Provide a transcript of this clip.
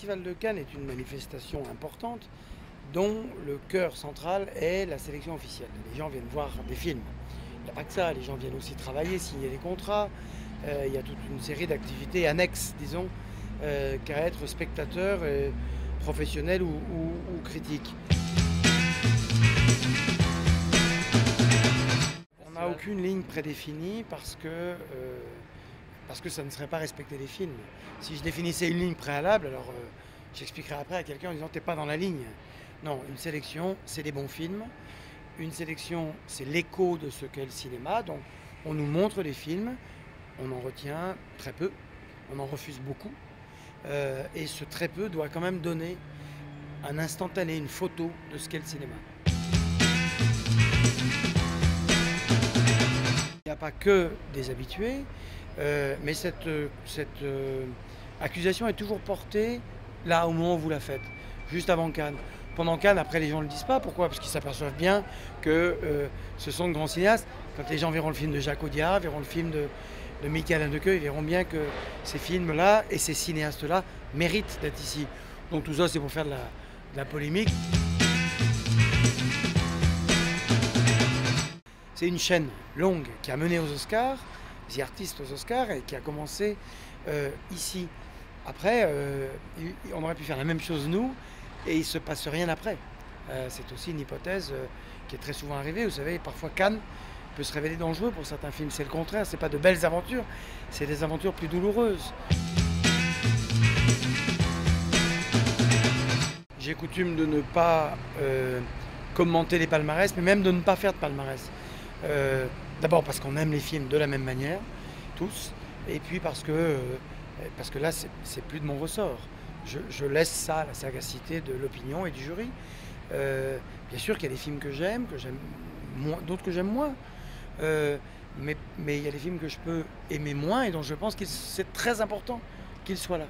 Festival de Cannes est une manifestation importante dont le cœur central est la sélection officielle. Les gens viennent voir des films. Il n'y a pas que ça, les gens viennent aussi travailler, signer des contrats. Il y a toute une série d'activités annexes, disons, qu'à être spectateur, professionnel ou critique. On n'a aucune ligne prédéfinie parce que ça ne serait pas respecter les films. Si je définissais une ligne préalable, alors j'expliquerai après à quelqu'un en disant t'es pas dans la ligne. Non, une sélection, c'est des bons films. Une sélection, c'est l'écho de ce qu'est le cinéma. Donc on nous montre des films, on en retient très peu, on en refuse beaucoup. Et ce très peu doit quand même donner un instantané, une photo de ce qu'est le cinéma. Il n'y a pas que des habitués, mais cette accusation est toujours portée là au moment où vous la faites, juste avant Cannes. Pendant Cannes, après les gens ne le disent pas. Pourquoi? Parce qu'ils s'aperçoivent bien que ce sont de grands cinéastes. Quand les gens verront le film de Jacques Audiard, verront le film de Michael Haneke, ils verront bien que ces films-là et ces cinéastes-là méritent d'être ici. Donc tout ça, c'est pour faire de la polémique. C'est une chaîne longue qui a mené aux Oscars, The Artist aux Oscars, et qui a commencé ici. Après, on aurait pu faire la même chose nous, et il ne se passe rien après. C'est aussi une hypothèse qui est très souvent arrivée. Vous savez, parfois Cannes peut se révéler dangereux pour certains films. C'est le contraire, c'est pas de belles aventures, c'est des aventures plus douloureuses. J'ai coutume de ne pas commenter les palmarès, mais même de ne pas faire de palmarès. D'abord parce qu'on aime les films de la même manière, tous, et puis parce que là, c'est plus de mon ressort. Je laisse ça à la sagacité de l'opinion et du jury. Bien sûr qu'il y a des films que j'aime moins, d'autres que j'aime moins. Mais il y a des films que je peux aimer moins et dont je pense que c'est très important qu'ils soient là.